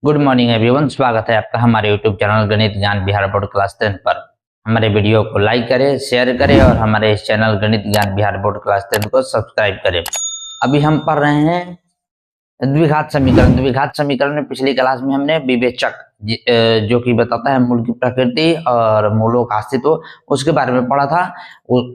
Good morning everyone, स्वागत है आपका हमारे यूट्यूब चैनल गणित ज्ञान बिहार बोर्ड क्लास 10 पर। हमारे वीडियो को लाइक करें, शेयर करें और हमारे इस चैनल गणित ज्ञान बिहार बोर्ड क्लास 10 को सब्सक्राइब करें। अभी हम पढ़ रहे हैं द्विघात समीकरण। द्विघात समीकरण में पिछली क्लास में हमने विवेचक जो कि बताता है मूल की प्रकृति और मूलों का अस्तित्व, उसके बारे में पढ़ा था।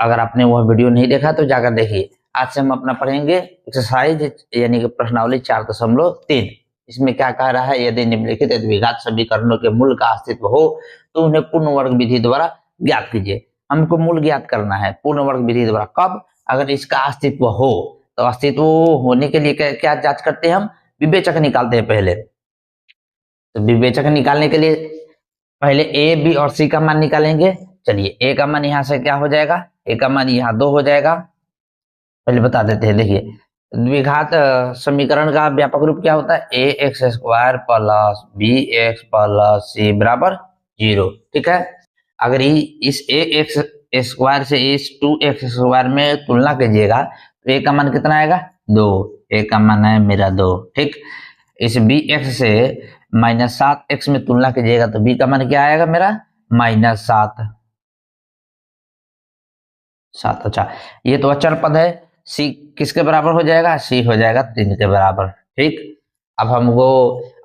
अगर आपने वह वीडियो नहीं देखा तो जाकर देखिए। आज से हम अपना पढ़ेंगे एक्सरसाइज यानी कि प्रश्नावली 4.3। इसमें क्या कह रहा है, यदि निम्नलिखित द्विघात समीकरणों के मूल का अस्तित्व हो तो उन्हें पूर्ण वर्ग विधि द्वारा ज्ञात कीजिए। हमको मूल ज्ञात करना है पूर्ण वर्ग विधि द्वारा। कब? अगर इसका अस्तित्व हो। तो अस्तित्व होने के लिए क्या जांच करते हैं हम? विवेचक निकालते हैं पहले। तो विवेचक निकालने के लिए पहले ए, बी और सी का मान निकालेंगे। चलिए, ए का मान यहाँ से क्या हो जाएगा? ए का मान यहाँ 2 हो जाएगा। पहले बता देते हैं। देखिए, द्विघात समीकरण का व्यापक रूप क्या होता है? A x square plus B x plus C बराबर 0। ठीक है। अगर इस ए एक्स स्क्वायर से इस 2x स्क्वायर में तुलना कीजिएगा तो ए का मान कितना आएगा? 2। ए का मान है मेरा 2। ठीक। इस बी एक्स से -7x में तुलना कीजिएगा तो बी का मान क्या आएगा मेरा? -7। अच्छा, ये तो अचर पद है। सी किसके बराबर हो जाएगा? सी हो जाएगा 3 के बराबर। ठीक। अब हमको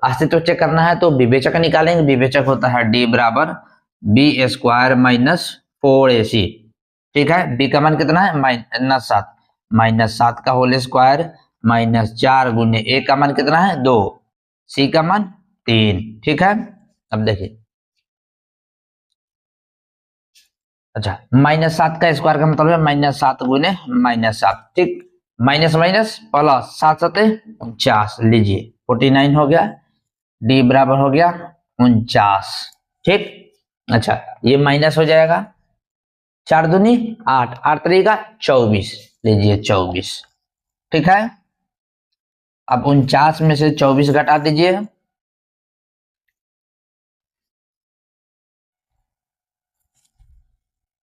अस्तित्व चेक करना है तो विवेचक निकालेंगे। विवेचक होता है डी बराबर बी स्क्वायर माइनस 4ac। ठीक है। बी का मान कितना है? -7। -7 का होल स्क्वायर -4 गुने ए का मान कितना है? 2। सी का मान 3। ठीक है। अब देखिए, अच्छा, -7 का स्क्वायर का मतलब है -7 गुने -7। ठीक। Minus minus plus 7 7 49। लीजिए 49 हो गया। डी बराबर हो गया 49। ठीक। अच्छा, ये माइनस हो जाएगा। 4 दूनी 8, 8 तरीका 24। लीजिए 24। ठीक है। अब 49 में से 24 घटा दीजिए।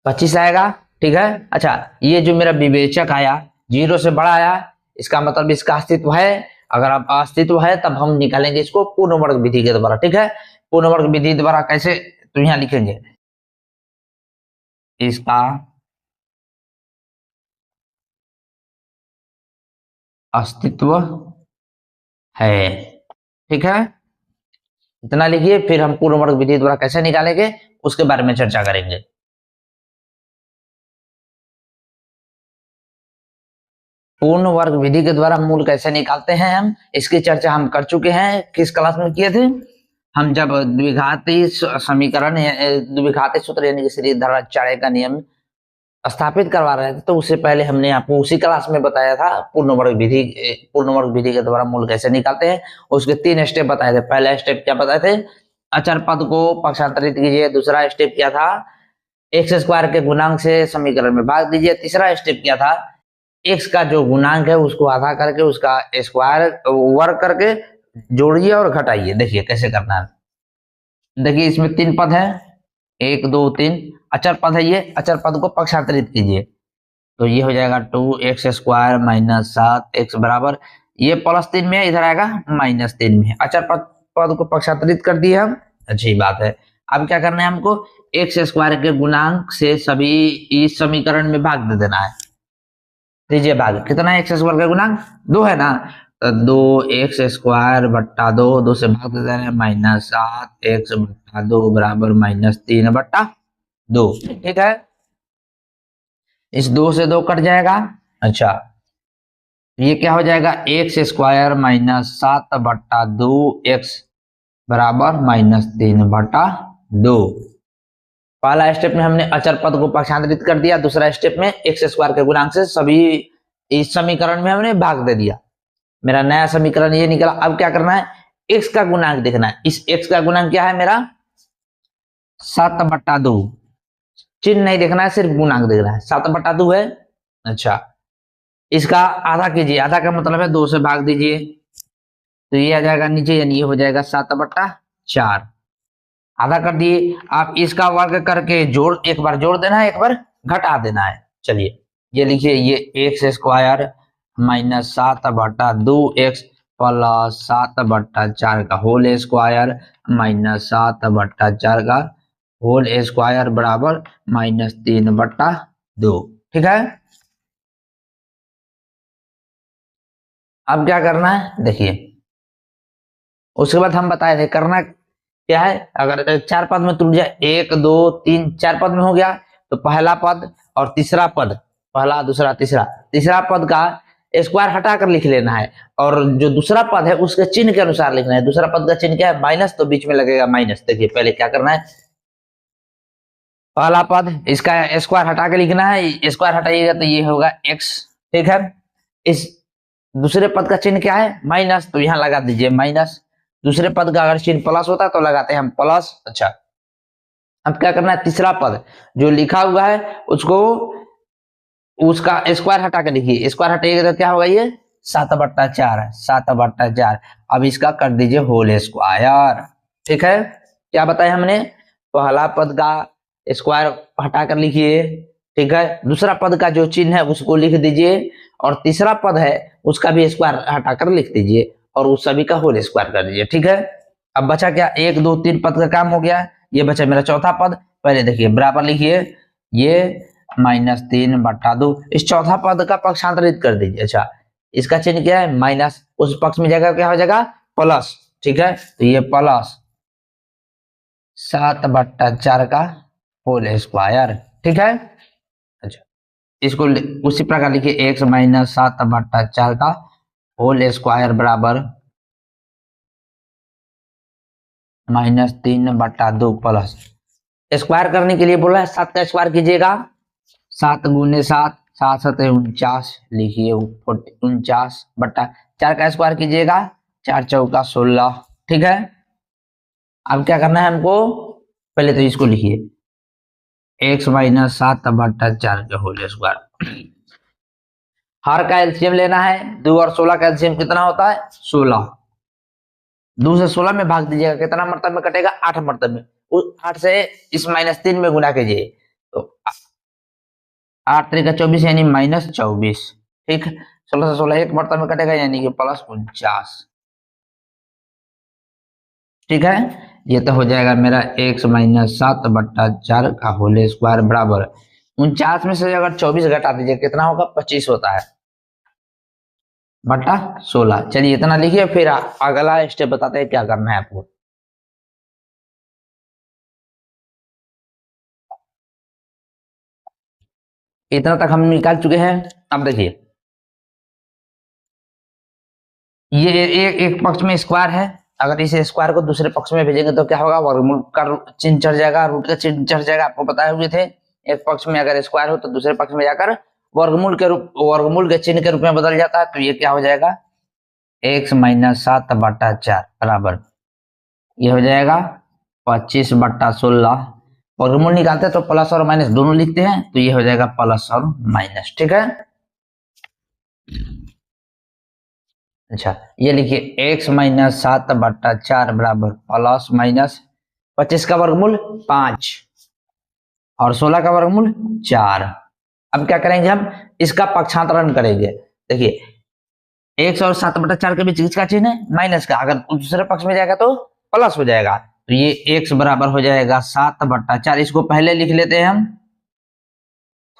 25 आएगा। ठीक है। अच्छा, ये जो मेरा विवेचक आया 0 से बड़ा आया, इसका मतलब इसका अस्तित्व है। अगर अब अस्तित्व है तब हम निकालेंगे इसको पूर्ण वर्ग विधि के द्वारा। ठीक है। पूर्ण वर्ग विधि द्वारा कैसे? तो यहां लिखेंगे इसका अस्तित्व है। ठीक है। इतना लिखिए, फिर हम पूर्ण वर्ग विधि द्वारा कैसे निकालेंगे उसके बारे में चर्चा करेंगे। पूर्ण वर्ग विधि के द्वारा मूल कैसे निकालते हैं हम, इसकी चर्चा हम कर चुके हैं। किस क्लास में किए थे? हम जब द्विघाती समीकरण द्विघाती सूत्र यानी कि श्रीधराचार्य का नियम स्थापित करवा रहे थे तो उससे पहले हमने आपको उसी क्लास में बताया था पूर्ण वर्ग विधि के द्वारा मूल कैसे निकालते हैं। उसके 3 स्टेप बताए थे। पहला स्टेप क्या बताए थे? अचर पद को पक्षांतरित कीजिए। दूसरा स्टेप क्या था? एक्स स्क्वायर के गुणांक से समीकरण में भाग दीजिए। तीसरा स्टेप क्या था? एक्स का जो गुणांक है उसको आधा करके उसका स्क्वायर वर्ग करके जोड़िए और घटाइए। देखिए कैसे करना है। देखिए, इसमें 3 पद है, 1 2 3 अचर पद है। ये अचर पद को पक्षांतरित कीजिए तो ये हो जाएगा 2x स्क्वायर -7x बराबर, ये +3 में है, इधर आएगा -3 में है। अचर पद को पक्षांतरित कर दिए हम। अच्छी बात है। अब क्या करना है हमको? एक्स स्क्वायर के गुणांक से सभी इस समीकरण में भाग दे देना है। दीजिए भाग। कितना है एक्स स्क्वायर का गुणांक? 2 है ना, तो 2x स्क्वायर बट्टा 2 से भाग दे रहे हैं -7x बट्टा 2 बराबर -3 बट्टा 2। ठीक है। इस 2 से 2 कट जाएगा। अच्छा, ये क्या हो जाएगा? एक्स स्क्वायर -7 बट्टा 2x बराबर -3 बट्टा 2। पहला स्टेप में हमने अचर पद को पक्षांतरित कर दिया। दूसरा स्टेप में एक्स स्क्वायर के गुणांक से सभी इस समीकरण में हमने भाग दे दिया। मेरा नया समीकरण ये निकला। अब क्या करना है? एक्स का गुणांक देखना है। इस एक्स का गुणांक क्या है मेरा? 7 बट्टा 2। चिन्ह नहीं देखना है, सिर्फ गुणांक देखना है। 7 बट्टा 2 है। अच्छा, इसका आधा कीजिए। आधा का मतलब है 2 से भाग दीजिए तो ये आ जाएगा नीचे, यानी ये हो जाएगा 7 बट्टा 4। आधा कर दिए। आप इसका वर्ग करके एक बार जोड़ देना है, एक बार घटा देना है। चलिए ये लिखिए, ये एक्स स्क्वायर -7 बटा 2x प्लस 7/4 का होल स्क्वायर माइनस 7/4 का होल स्क्वायर बराबर -3/2। ठीक है, अब क्या करना है देखिए, उसके बाद हम बताए थे करना क्या है। अगर 4 पद में तुल जाए 1 2 3 4 पद में हो गया तो पहला पद और तीसरा पद, पहला दूसरा तीसरा, तीसरा पद का स्क्वायर हटाकर लिख लेना है और जो दूसरा पद है उसके चिन्ह के अनुसार लिखना है। दूसरा पद का चिन्ह क्या है, माइनस, तो बीच में लगेगा माइनस। देखिए पहले क्या करना है, पहला पद इसका स्क्वायर हटा के लिखना है, स्क्वायर हटाइएगा तो ये होगा x। ठीक है, इस दूसरे पद का चिन्ह क्या है, माइनस, तो यहां लगा दीजिए माइनस। दूसरे पद का अगर चिन्ह प्लस होता तो लगाते हैं हम प्लस। अच्छा, अब क्या करना है, तीसरा पद जो लिखा हुआ है उसको उसका स्क्वायर हटा के लिखिए, स्क्वायर हटाइएगा तो क्या होगा, ये 7/4 है, 7/4। अब इसका कर दीजिए होल स्क्वायर। ठीक है, क्या बताया हमने, पहला पद का स्क्वायर हटा कर लिखिए। ठीक है, दूसरा पद का जो चिन्ह है उसको लिख दीजिए और तीसरा पद है उसका भी स्क्वायर हटाकर लिख दीजिए और उस सभी का होल स्क्वायर कर दीजिए। ठीक है, अब बचा क्या, 1 2 3 पद का काम हो गया, ये बचा मेरा चौथा पद। पहले देखिए बराबर लिखिए, ये -3/2, इस चौथा पद का पक्षांतरित कर दीजिए। अच्छा, इसका चिन्ह क्या है, माइनस, उस पक्ष में जाएगा क्या हो जाएगा, प्लस। ठीक है, तो ये प्लस 7/4 का होल स्क्वायर। ठीक है, अच्छा, इसको उसी प्रकार लिखिए, x - 7/4 का होल स्क्वायर बराबर -3/2 प्लस, स्क्वायर करने के लिए बोला है 7 का स्क्वायर कीजिएगा, 7 × 7 7 7 49 लिखिए, 49/4 का स्क्वायर कीजिएगा, 4 चौका 16। ठीक है, अब क्या करना है हमको, पहले तो इसको लिखिए, x - 7/4 का होल स्क्वायर। हर का एलसीएम लेना है, 2 और 16 का एलसीएम कितना होता है, 16। 2 से 16 में भाग दीजिएगा, कितना मरतब में कटेगा, 8 मरतब में। उस 8 से इस -3 में गुना कीजिए तो 8 3 का 24 यानी -24। ठीक, 16 से 16 एक मरतब में कटेगा यानी कि +49। ठीक है, ये तो हो जाएगा मेरा x - 7/4 का होल स्क्वायर बराबर 49 में से अगर 24 घटा दीजिए कितना होगा, 25 होता है बटा 16। चलिए इतना लिखिए, फिर अगला स्टेप बताते हैं क्या करना है आपको। इतना तक हम निकाल चुके हैं। अब देखिए, ये एक पक्ष में स्क्वायर है, अगर इस स्क्वायर को दूसरे पक्ष में भेजेंगे तो क्या होगा, वर्गमूल का चिन्ह चढ़ जाएगा, रूट का चिन्ह चढ़ जाएगा, आपको बताए हुए थे। एक पक्ष में अगर स्क्वायर हो तो दूसरे पक्ष में जाकर वर्गमूल के चिन्ह के रूप में बदल जाता है। तो ये क्या हो जाएगा, x - 7/4 बराबर ये हो जाएगा 25/16। वर्गमूल निकालते हैं तो प्लस और माइनस दोनों लिखते हैं, तो ये हो जाएगा प्लस और माइनस। ठीक है, अच्छा, ये लिखिए x - 7/4 बराबर प्लस माइनस 25 का वर्गमूल 5 और 16 का वर्गमूल 4। अब क्या करेंगे, हम इसका पक्षांतरण करेंगे। देखिए, x और 7/4 के बीच किसका चिन्ह है, माइनस का, अगर दूसरे पक्ष में जाएगा तो प्लस हो जाएगा। तो ये x बराबर हो जाएगा 7/4। इसको पहले लिख लेते हैं हम,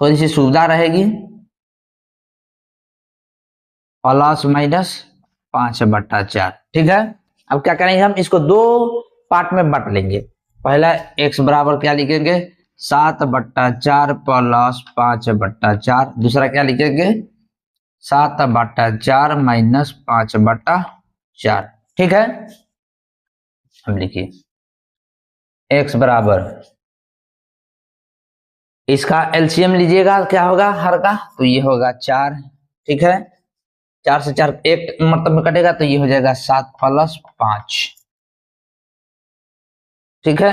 थोड़ी सी सुविधा रहेगी, प्लस माइनस 5/4। ठीक है, अब क्या करेंगे, हम इसको दो पार्ट में बांट लेंगे। पहला x बराबर क्या लिखेंगे, 7/4 प्लस 5/4। दूसरा क्या लिखेंगे, 7/4 माइनस 5/4। ठीक है, अब लिखिए x बराबर, इसका एलसीएम लीजिएगा, क्या होगा हर का, तो ये होगा 4। ठीक है, 4 से 4 एक मतलब में कटेगा तो ये हो जाएगा 7 प्लस 5। ठीक है,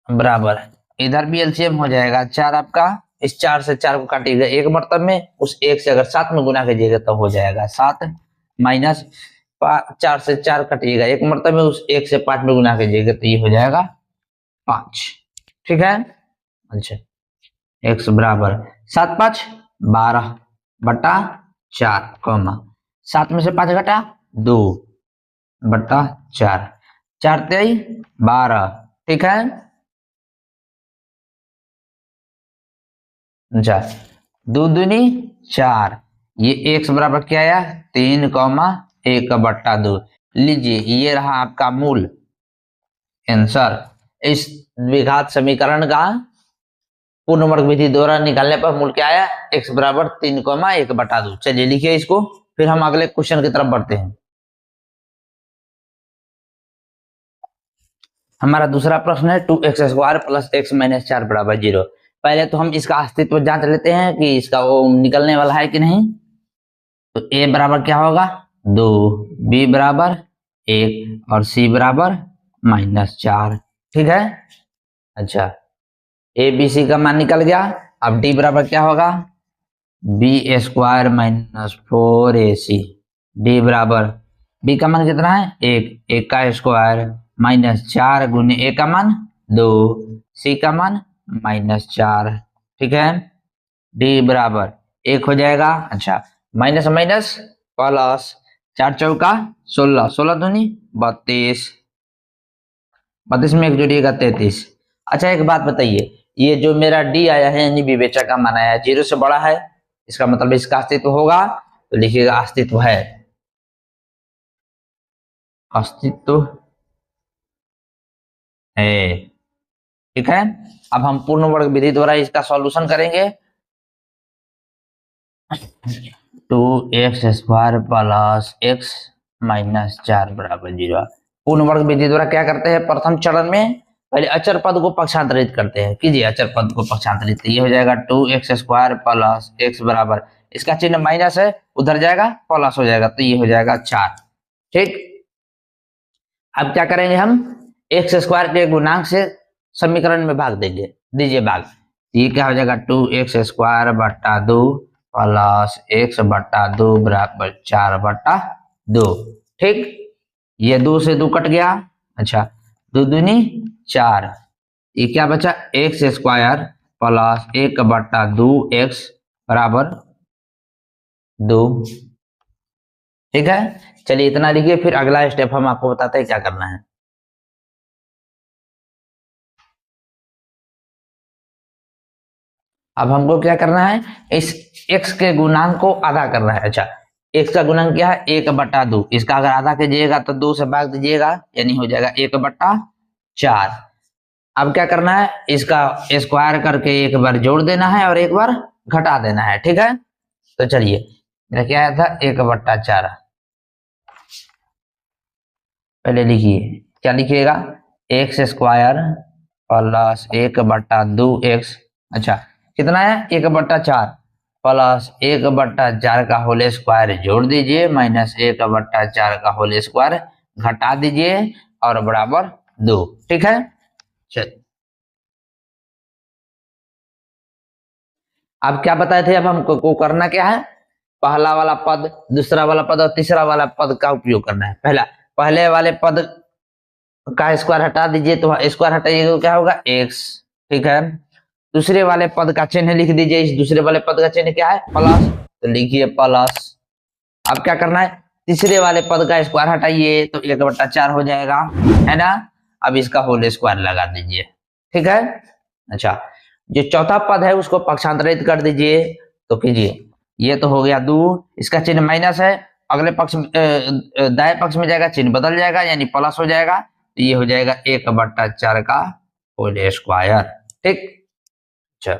बराबर इधर भी एलसीएम हो जाएगा 4 आपका, इस 4 से 4 को काटिएगा एक मरतब में, उस 1 से अगर 7 में गुना कीजिएगा तो हो जाएगा 7 माइनस 4 से 4 काटिएगा एक मरतब में, उस 1 से 5 में गुना कीजिएगा तो ये हो जाएगा 5। ठीक है, अच्छा, x बराबर 7 5 12/4 कॉमा 7 में से 5 घटा 2 बटा 4, 4 तेई 12, ठीक है। अच्छा, 2 दूनी 4, ये x बराबर क्या आया 3,1/2। लीजिए ये रहा आपका मूल आंसर। इस द्विघात समीकरण का पूर्ण वर्ग विधि द्वारा निकालने पर मूल क्या आया x बराबर 3,1/2। चलिए लिखिए इसको, फिर हम अगले क्वेश्चन की तरफ बढ़ते हैं। हमारा दूसरा प्रश्न है 2x² प्लस x माइनस 4 बराबर 0। पहले तो हम इसका अस्तित्व जांच लेते हैं कि इसका वो निकलने वाला है कि नहीं। तो a बराबर क्या होगा 2, b बराबर 1 और c बराबर -4, ठीक है। अच्छा, a b c का मान निकल गया। अब d बराबर क्या होगा b² माइनस 4ac। d बराबर b का मान कितना है 1 का स्क्वायर माइनस 4 गुने a का मान 2, c का मान -4, ठीक है। d बराबर 1 हो जाएगा। अच्छा, माइनस माइनस प्लस, 4 चौका 16, 16 दूनी 32, 32 में 1 जोड़िएगा 33। अच्छा एक बात बताइए, ये जो मेरा डी आया है यानी विवेचक का मान आया 0 से बड़ा है, इसका मतलब इसका अस्तित्व होगा। तो लिखिएगा अस्तित्व है, अस्तित्व है, ठीक है। अब हम पूर्ण वर्ग विधि द्वारा इसका सॉल्यूशन करेंगे। 2x² प्लस x माइनस 4 बराबर 0। पूर्ण वर्ग विधि द्वारा क्या करते हैं, प्रथम चरण में पहले अचर पद को पक्षांतरित करते हैं। कीजिए अचर पद को पक्षांतरित, ये हो जाएगा 2x² प्लस x बराबर, इसका चिन्ह माइनस है उधर जाएगा प्लस हो जाएगा, तो ये हो जाएगा 4, ठीक। अब क्या करेंगे हम x² के गुणांक से समीकरण में भाग देंगे, दीजिए भाग। ये क्या हो जाएगा 2x² बटा 2 प्लस x बटा 2 बराबर 4/2, ठीक। ये 2 से 2 कट गया। अच्छा, 2 दूनी 4, ये क्या बचा x² प्लस 1/2x बराबर 2, ठीक है। चलिए इतना लिखिए, फिर अगला स्टेप हम आपको बताते हैं क्या करना है। अब हमको क्या करना है, इस x के गुणांक को आधा करना है। अच्छा, x का गुणांक क्या है 1/2, इसका अगर आधा कीजिएगा तो 2 से भाग दीजिएगा, यानी हो जाएगा 1/4। अब क्या करना है, इसका स्क्वायर करके एक बार जोड़ देना है और एक बार घटा देना है, ठीक है। तो चलिए, मेरा क्या आया था 1/4, पहले लिखिए क्या लिखिएगा x² प्लस 1/2x। अच्छा, कितना है 1/4 प्लस 1/4 का होल स्क्वायर जोड़ दीजिए माइनस 1/4 का होल स्क्वायर घटा दीजिए और बराबर 2, ठीक है। चल, अब क्या बताए थे, अब हमको को करना क्या है, पहला वाला पद, दूसरा वाला पद और तीसरा वाला पद का उपयोग करना है। पहले वाले पद का स्क्वायर हटा दीजिए, तो स्क्वायर हटाइएगा तो क्या होगा x, ठीक है। दूसरे वाले पद का चिन्ह लिख दीजिए, इस दूसरे वाले पद का चिन्ह क्या है प्लस, तो लिखिए प्लस। अब क्या करना है, तीसरे वाले पद का स्क्वायर हटाइए तो 1/4 हो जाएगा, है ना। अब इसका होल स्क्वायर लगा दीजिए, ठीक है। अच्छा, जो चौथा पद है उसको पक्षांतरित कर दीजिए, तो कीजिए, ये तो हो गया 2, इसका चिन्ह माइनस है, अगले पक्ष में दाएं पक्ष में जाएगा चिन्ह बदल जाएगा यानी प्लस हो जाएगा, तो ये हो जाएगा 1/4 का होल स्क्वायर, ठीक। अच्छा,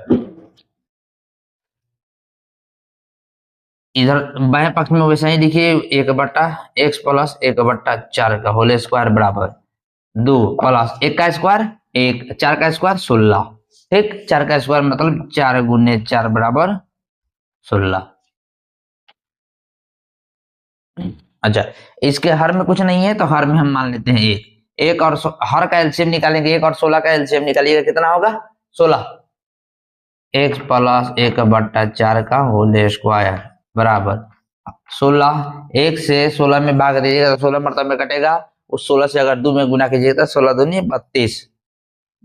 इधर बाएं पक्ष में वैसा ही लिखिए 1/x प्लस 1/4 का होल स्क्वायर बराबर 2 प्लस 1 का स्क्वायर 1, 4 का स्क्वायर 16, ठीक। 4 का स्क्वायर मतलब 4 गुने 4 बराबर 16। अच्छा, इसके हर में कुछ नहीं है तो हर में हम मान लेते हैं 1, और हर का एलसीएम निकालेंगे, 1 और 16 का एलसीएम निकालिएगा कितना होगा 16, x प्लस 1/4 का होल स्क्वायर बराबर 16। 1 से 16 में भाग दीजिएगा तो 16 मतलब में कटेगा, उस 16 से अगर 2 में गुना कीजिएगा तो 16 दूनी 32,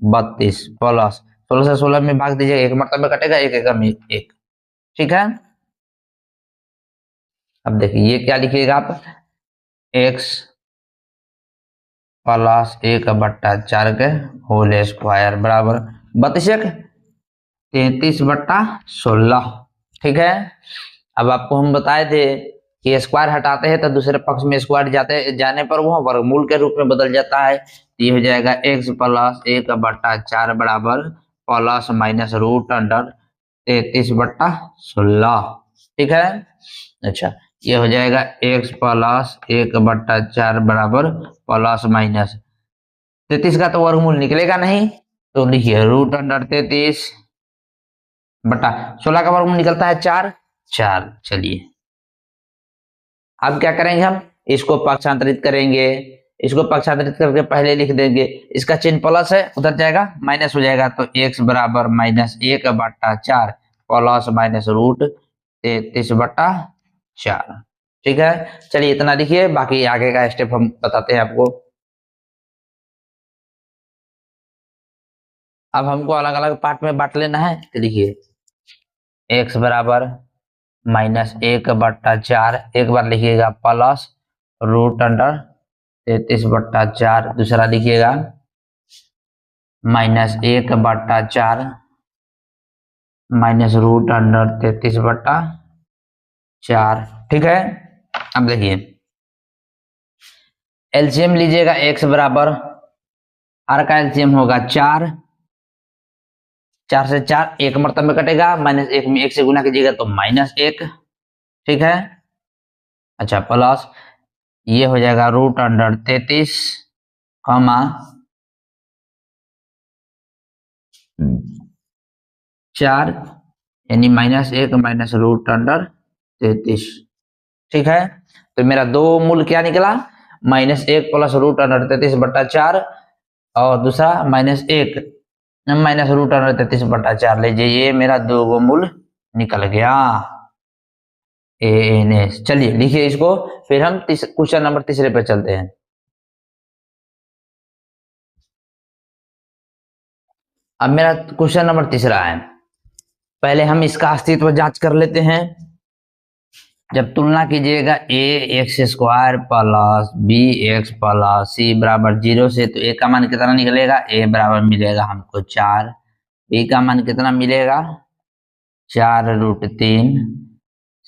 32 प्लस 16 से 16 में भाग दीजिएगा, एक मतलब में कटेगा, एक एकम एक, ठीक है। अब देखिए ये क्या लिखिएगा आप x प्लस 1/4 के होल स्क्वायर बराबर 32/33/16। ठीक है। अब आपको हम बताए थे कि स्क्वायर हटाते हैं तो दूसरे पक्ष में स्क्वायर जाने पर वो वर्गमूल के रूप में बदल जाता है। ये हो जाएगा x प्लस 1/4 बराबर प्लस माइनस रूट अंडर 33/16। ठीक है। अच्छा, ये हो जाएगा x प्लस 1/4 बराबर प्लस माइनस 33 का तो वर्गमूल निकलेगा नहीं, तो लिखिए रूट अंडर 33/16 का वर्गमूल निकलता है 4। चलिए अब क्या करेंगे, हम इसको पक्षांतरित करेंगे। इसको पक्षांतरित करके पहले लिख देंगे, इसका चिन्ह प्लस है, उधर जाएगा माइनस हो जाएगा, तो x बराबर -1/4 प्लस माइनस रूट 33/4। ठीक है। चलिए इतना लिखिए, बाकी आगे का स्टेप हम बताते हैं आपको। अब हमको अलग अलग पार्ट में बांट लेना है, तो लिखिए x बराबर -1/4, एक बार लिखिएगा प्लस रूट अंडर 33/4, दूसरा लिखिएगा -1/4 माइनस रूट अंडर 33/4। ठीक है। अब देखिए एलसीएम लीजिएगा, x बराबर r का एलसीएम होगा 4, 4 से 4 एक मर्तबा में कटेगा, -1 में 1 से गुना कीजिएगा तो -1। ठीक है। अच्छा, प्लस ये हो जाएगा रूट अंडर 33 कमा 4 यानी -1 माइनस रूट अंडर 33। ठीक है। तो मेरा दो मूल क्या निकला, -1 प्लस रूट अंडर 33/4 और दूसरा -1 माइनस रूट अंडर 33/4। लीजिए ये मेरा दो मूल निकल गया ANS। चलिए लिखिए इसको, फिर हम क्वेश्चन नंबर तीसरे पे चलते हैं। अब मेरा क्वेश्चन नंबर तीसरा है, पहले हम इसका अस्तित्व जांच कर लेते हैं। जब तुलना कीजिएगा ax² plus bx plus c बराबर 0 से, तो a का मान कितना निकलेगा, a बराबर मिलेगा हमको 4, b का मान कितना मिलेगा 4√3,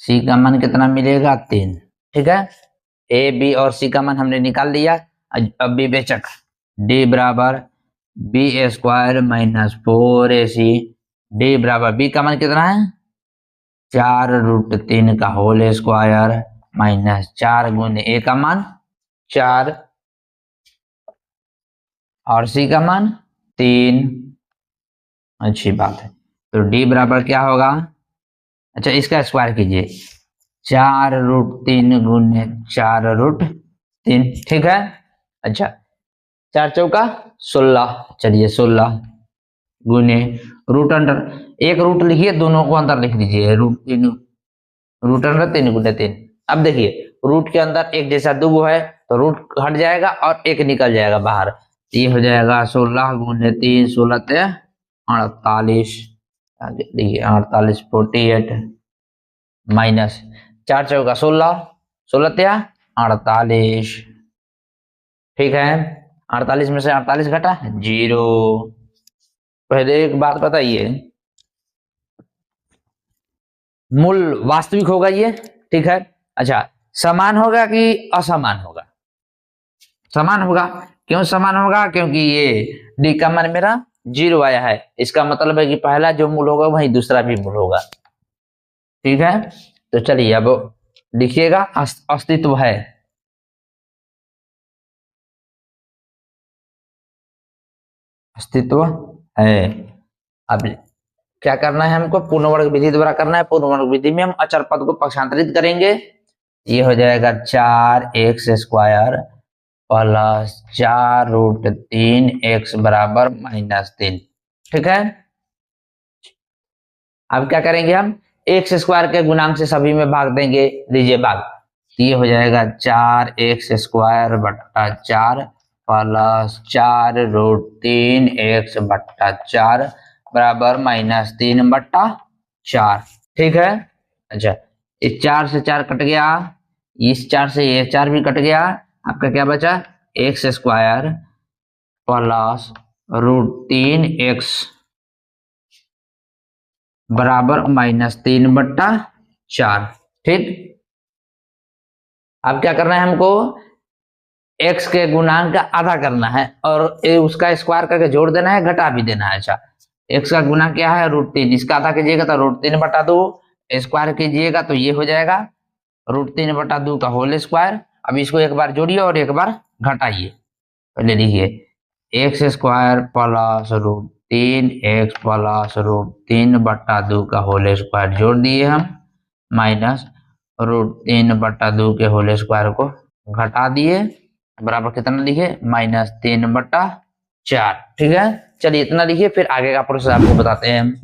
c का मान कितना मिलेगा 3। ठीक है। a b और c का मान हमने निकाल लिया। अब विवेचक d बराबर b² माइनस 4ac, d बराबर b का मान कितना है 4√3 का होल स्क्वायर माइनस 4 गुने a का मान 4 और c का मान 3। अच्छी बात है। तो d बराबर क्या होगा, अच्छा इसका स्क्वायर कीजिए, 4√3 गुने 4√3। ठीक है। अच्छा 4 चौका 16, चलिए 16 गुने रूट अंडर, एक रूट लिखिए, दोनों को अंदर लिख दीजिए, रूट अंडर 3 गुने 3। अब देखिए रूट के अंदर एक जैसा दो है तो रूट हट जाएगा और एक निकल जाएगा बाहर, ये हो जाएगा 16 गुने 3, 16 ते 48, देखिए 48 48 माइनस 4 चौका 16, 16 ते 48। ठीक है। 48 में से 48 घटा 0। पहले एक बात बताइए, मूल वास्तविक होगा ये, ठीक है। अच्छा समान होगा कि असमान होगा, समान होगा। क्यों समान होगा, क्योंकि ये डी का मान मेरा 0 आया है, इसका मतलब है कि पहला जो मूल होगा वही दूसरा भी मूल होगा। ठीक है। तो चलिए अब लिखिएगा अस्तित्व है, अस्तित्व है। अब क्या करना है हमको, पूर्ण वर्ग विधि द्वारा करना है। पूर्ण वर्ग विधि में हम अचर पद को पक्षांतरित करेंगे, ये हो जाएगा 4x² प्लस 4√3 x बराबर -3। ठीक है। अब क्या करेंगे, हम x² के गुणांक से सभी में भाग देंगे, लीजिए भाग, ये हो जाएगा 4x² बट्टा 4 प्लस 4√3 x बट्टा 4 बराबर -3/4। ठीक है। अच्छा इस 4 से 4 कट गया, इस 4 से ये 4 भी कट गया, आपका क्या बचा एक्स स्क्वायर प्लस √3x बराबर -3/4। ठीक, अब क्या करना है हमको, x के गुणांक का आधा करना है और उसका स्क्वायर करके जोड़ देना है, घटा भी देना है। अच्छा, x का गुना क्या है √3, इसका आधा कीजिएगा तो √3/2, स्क्वायर कीजिएगा तो ये हो जाएगा √3/2 का होल स्क्वायर। अब इसको एक बार जोड़िए और एक बार घटाइए। पहले लिखिए x square plus √3x plus √3/2 का होल स्क्वायर जोड़ दिए हम, माइनस √3/2 के होल स्क्वायर को घटा दिए, बराबर कितना लिखे -3/4। ठीक है, चलिए इतना लिखिए, फिर आगे का प्रोसेस आपको बताते हैं हम।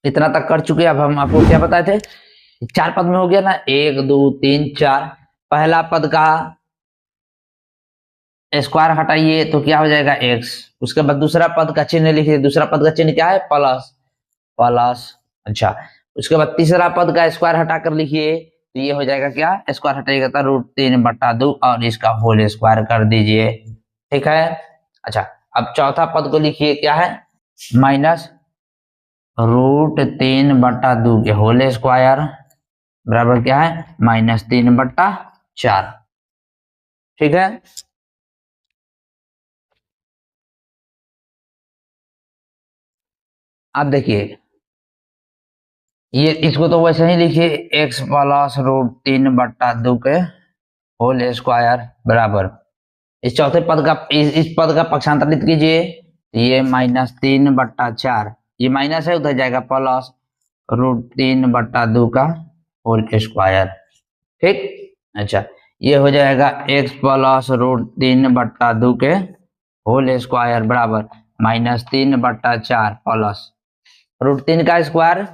इतना तक कर चुके, अब हम आपको क्या बताए थे, 4 पद में हो गया ना, 1 2 3 4। पहला पद का स्क्वायर हटाइए तो क्या हो जाएगा x, उसके बाद दूसरा पद का चिन्ह लिखिए, दूसरा पद का चिन्ह क्या है प्लस प्लस। अच्छा, उसके बाद तीसरा पद का स्क्वायर हटाकर लिखिए तो ये हो जाएगा क्या, स्क्वायर हटाइएगा तो √3/2 और इसका होल स्क्वायर कर दीजिए। ठीक है, अच्छा अब चौथा पद को लिखिए, क्या है -√3/2 के होल स्क्वायर बराबर क्या है -3/4। ठीक है, अब देखिए ये इसको तो वैसे ही लिखिए x प्लस √3/2 के होल स्क्वायर बराबर, इस चौथे पद का इस पद का पक्षांतरित कीजिए, ये -3/4, ये माइनस है उधर जाएगा प्लस √3/2 का होल स्क्वायर। ठीक, अच्छा ये हो जाएगा x प्लस √3/2 के होल स्क्वायर बराबर -3/4 प्लस √3 का स्क्वायर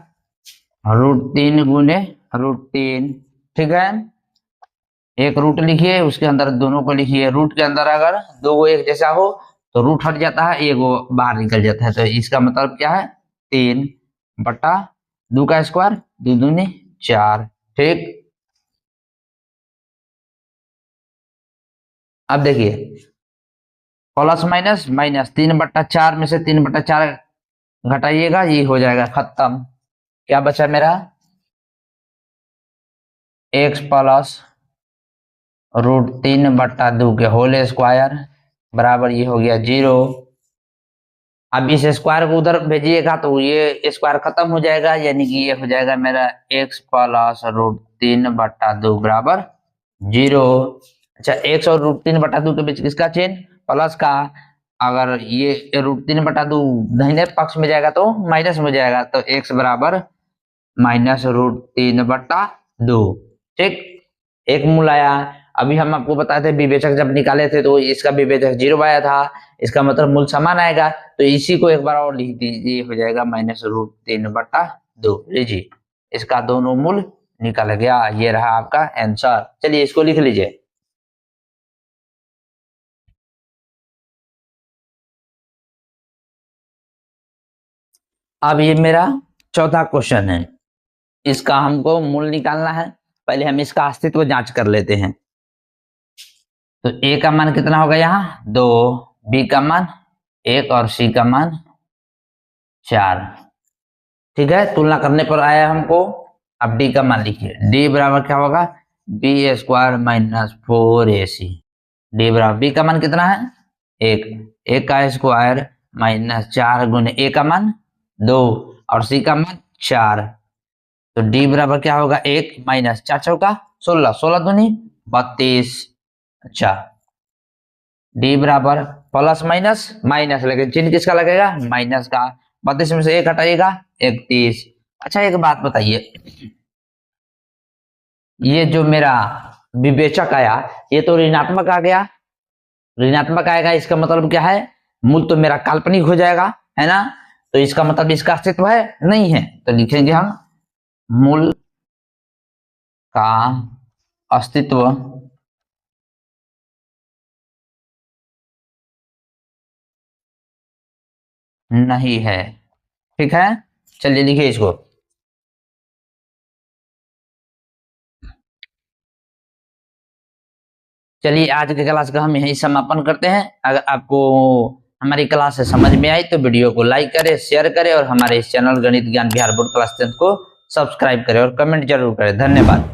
√3 गुने √3। ठीक है, एक रूट लिखिए, उसके अंदर दोनों को लिखिए, रूट के अंदर अगर दो को एक जैसा हो तो रूट हट जाता है, एक वो बाहर निकल जाता है, तो इसका मतलब क्या है 3/2 का स्क्वायर 2 दूनी 4। ठीक, अब देखिए प्लस माइनस माइनस 3/4 में से 3/4 घटाइएगा, ये हो जाएगा खत्म। क्या बचा मेरा x प्लस √3/2 के होल स्क्वायर बराबर ये हो गया 0। अब इस स्क्वायर को उधर भेजिएगा तो ये स्क्वायर खत्म हो जाएगा, यानी कि ये हो जाएगा मेरा x प्लस √3/2 बराबर 0। अच्छा, x और √3/2 के बीच किसका चिन्ह, प्लस का, अगर ये √3/2 दाहिने पक्ष में जाएगा तो माइनस में जाएगा, तो x बराबर -√3/2। ठीक, एक मूल आया। अभी हम आपको बताए थे विवेचक जब निकाले थे तो इसका विवेचक 0 आया था, इसका मतलब मूल समान आएगा, तो इसी को एक बार और लिख दीजिए, हो जाएगा -√3/2। लीजिए इसका दोनों मूल निकल गया, ये रहा आपका आंसर। चलिए इसको लिख लीजिए। अब ये मेरा चौथा क्वेश्चन है, इसका हमको मूल निकालना है। पहले हम इसका अस्तित्व जांच कर लेते हैं। तो a का मान कितना होगा यहाँ 2, b का मान 1 और c का मान 4। ठीक है, तुलना करने पर आया हमको। अब d का मान लिखिए, d बराबर क्या होगा b² -4ac। d बराबर b का मान कितना है 1, 1 का स्क्वायर -4 गुने a का मान 2 और c का मान 4, तो d बराबर क्या होगा 1 माइनस 4 चौका 16, 16 दूनी 32। अच्छा, d बराबर प्लस माइनस माइनस, लेकिन चिन्ह किसका लगेगा माइनस का, 32 में से 1 हटाइएगा 31। अच्छा एक बात बताइए, ये जो मेरा विवेचक आया ये तो ऋणात्मक आ गया, ऋणात्मक आएगा इसका मतलब क्या है, मूल तो मेरा काल्पनिक हो जाएगा, है ना, तो इसका मतलब इसका अस्तित्व है नहीं है, तो लिखेंगे हम मूल का अस्तित्व नहीं है। ठीक है, चलिए लिखिए इसको। चलिए आज की क्लास का हम यही समापन करते हैं। अगर आपको हमारी क्लास से समझ में आई तो वीडियो को लाइक करें, शेयर करें और हमारे इस चैनल गणित ज्ञान बिहार बोर्ड क्लास 10 को सब्सक्राइब करें और कमेंट जरूर करें। धन्यवाद।